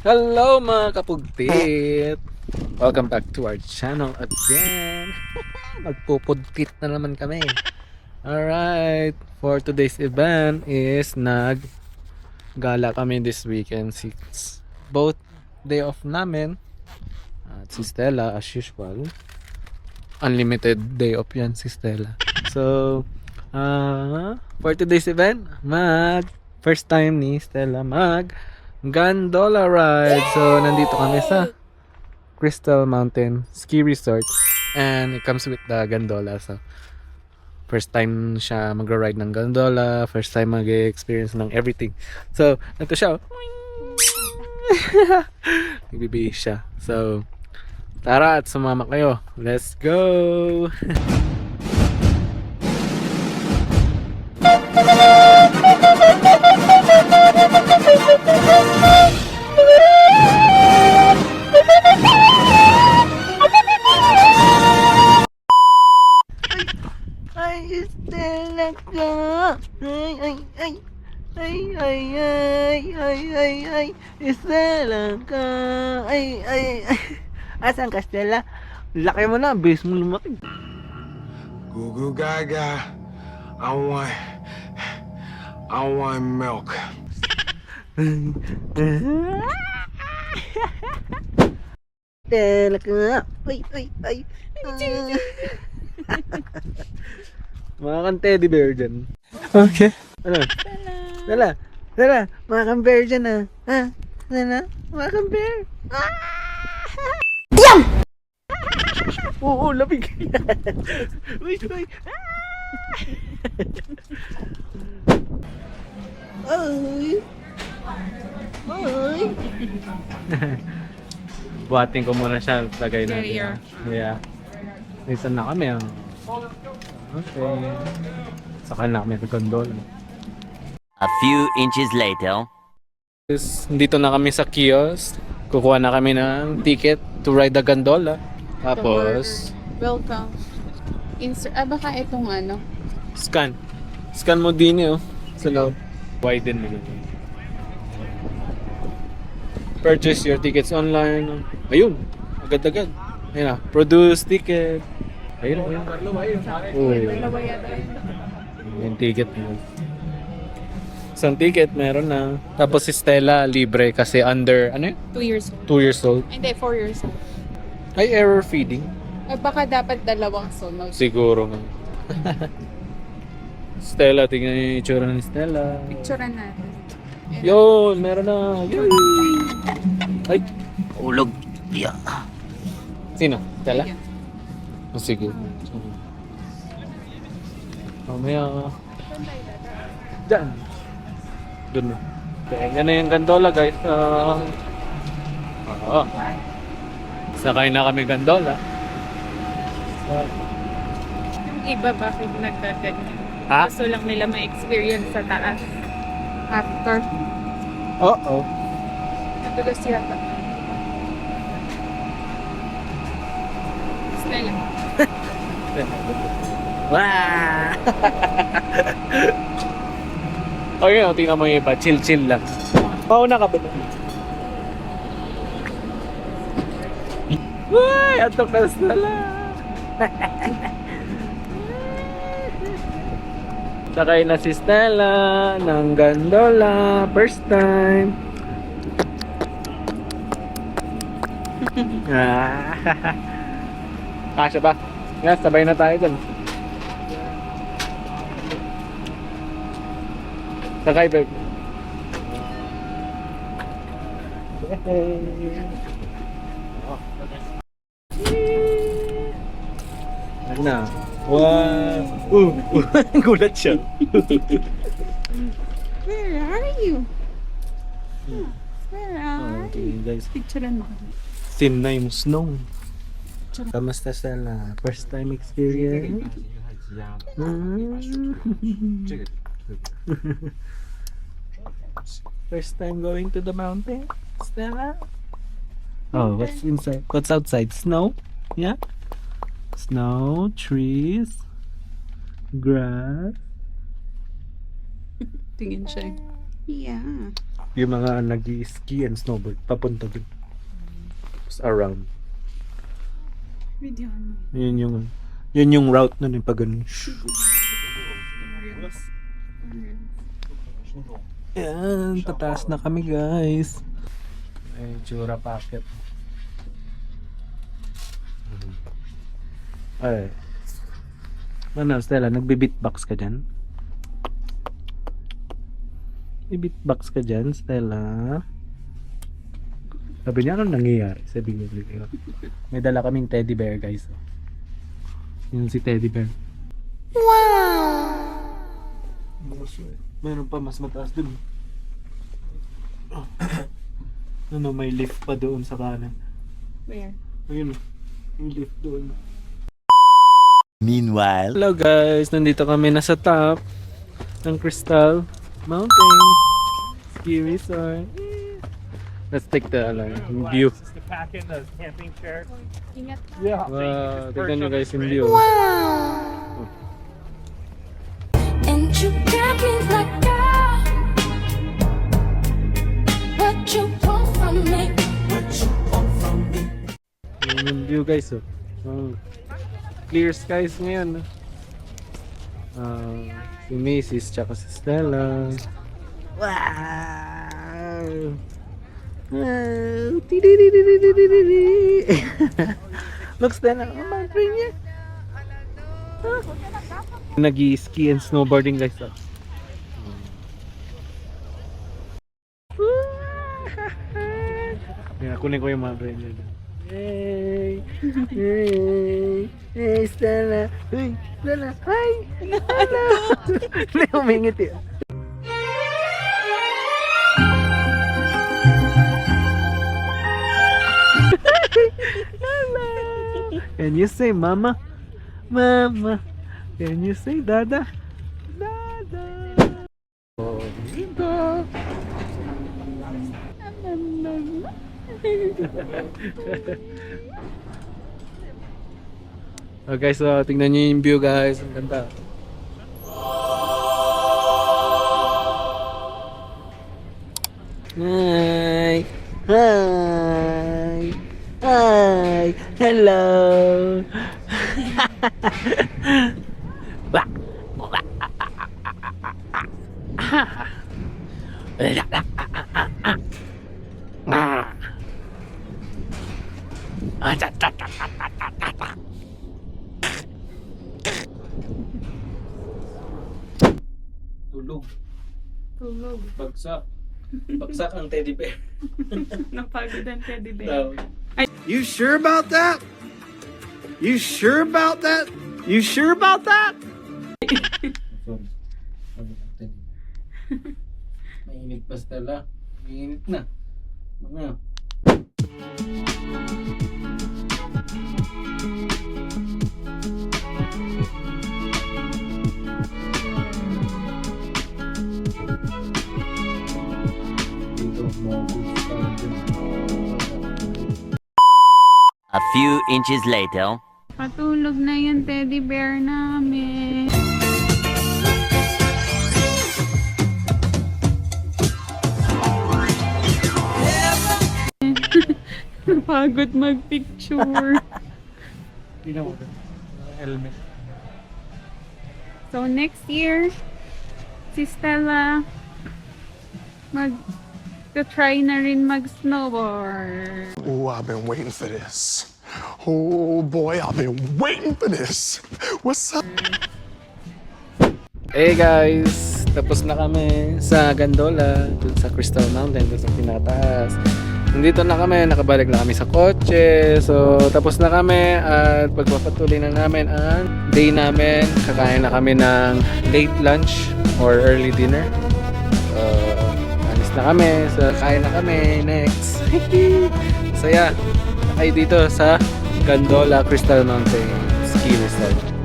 Hello mga kapugtit! Welcome back to our channel again. Magpupudkit na naman kami. Alright, for today's event is gala kami this weekend. Both day off namin. At si Stella as usual. Unlimited day off yan si Stella. So, for today's event, first time ni Stella gondola ride. So, nandito kami sa Crystal Mountain Ski Resort. And it comes with the gondola. So, first time siya magra-ride ng gondola. First time mag-experience ng everything. So, ito siya. Nagbibihis siya. So, tara at sumama kayo. Let's go! Ay, Stella ka. Ay, Stella ka. Ay. Asan ka, Stella? Laki mo na, base mo lumaki. Goo goo gaga. I want milk. Stella ka. Ay. Mga kang teddy bear dyan. Okay. Ano? Stella, mga kang-bear dyan ah. Ha? Stella, mga kang-bear. Yum! Oo, labig. Uy. Ay. Buhatin ko muna siya. Lagay na. Carrier. Yeah. Listen na kami. Okay. Saka na kami sa gondola. A few inches later. Dito na kami sa kiosk. Kukuha na kami ng ticket to ride the gondola. Tapos, Welcome. Baka itong ano. scan. Scan mo din eh, oh. Sa loob. Widen mo na. Purchase your tickets online. Ayun. Agad-agad. Ayun na. Produce ticket. Ayun. Uy. Dalawa yata. Yung ticket mo. Isang ticket meron na. Tapos si Stella libre kasi under, ano yun? 2 years old. 2 years old. Hindi, 4 years old. Ay, error feeding. Baka dapat dalawang sunod. Siguro nga. Stella, tingnan niyo yung itsura ni Stella. Picturean natin. Yun, meron na. Yun. Ay, Ulog. Yeah. sino? Stella? Ayan. Oh, sige. Mamaya. Diyan. Doon na. Yan na yung gondola, guys. Oo. Sakay na kami gondola. Yung iba bakit nagkaganyan? Ha? Gusto lang nila ma-experience sa taas. After. Oo. Nadulas yata. Stella. Wow! Okay, tingnan mo yung iba. Chill lang. Pauna ka ba? Uy! Atok na Stella! Sakay na si Stella ng gondola. First time. Kasya ba? Nga, sabay na tayo dun. Sakay, babe. Ano na? Wow! Gulat siya. Where are you? Where are Okay, you? guys. Picturean mo. Thin na yung snow. Kamusta Stella? First time experience? First time going to the mountain, Stella? Oh, what's inside? What's outside? Snow? Yeah? Snow, trees, grass. Tingin siya. Yeah. Yung mga nag-ski and snowboard papunta dun. Tapos around. Video ano? Yun yung route nun yung pag ganun. Yan, tataas na kami guys. Ay, Jura Pocket. Ay. Ano, Stella, nagbe-beatbox ka dyan? I-beatbox ka dyan, Stella? Sabi niya, anong nangyayari? Sabi niya, may dala kaming teddy bear, guys. Yun si teddy bear. Wow! Meron pa mas mataas dun. Ano, may lift pa doon sa kanan. Where? Ayun, may lift doon. Meanwhile, Hello guys, nandito kami nasa top ng Crystal Mountain Ski Resort. Let's take the view. To pack in the camping chair. Ingat na. Yeah. Wow, tignan nyo guys yung view. And you got me like that. What you want from me? Yun yung view guys. Oh. Oh. Clear skies ngayon. Si Macy's tsaka si Stella. Wow! Wow! Look, Stella, ang Mount Rainier. Nag-ski and snowboarding guys. Oh. Yeah, kunin ko yung Mount Rainier. Hey! Hey! Hey, Stella! Hey, Stella! Hi! Hello! Hindi, umingit yun. Hello! Can you say mama? Mama! Can you say dada? Dada! Oh, dito! Oh guys, so tingnan nyo yung view guys. Ang ganda. Hi! Hi! Hi! Hello! Tulog. Tulog. Bagsak. Bagsak ang teddy bear. Napagod ang teddy bear. You sure about that? You sure about that? You sure about that? Mainit pa Stella. Mainit na. Ano? a few inches later. Patulog na yung teddy bear namin. Napagod magpicture. Tingnan mo. Helmet. So next year, si Stella try na rin mag-snowboard. Oh, I've been waiting for this. Oh boy, I've been waiting for this. What's up? Hey guys, tapos na kami sa Gandola, dun sa Crystal Mountain, dun sa pinakataas. Nandito na kami, nakabalik na kami sa kotse. So, tapos na kami at pagpapatuloy na namin ang day namin. Kakain na kami ng late lunch or early dinner. Alis na kami, so kain na kami next. So yeah, ay dito sa Gandola Crystal Mountain Ski Resort.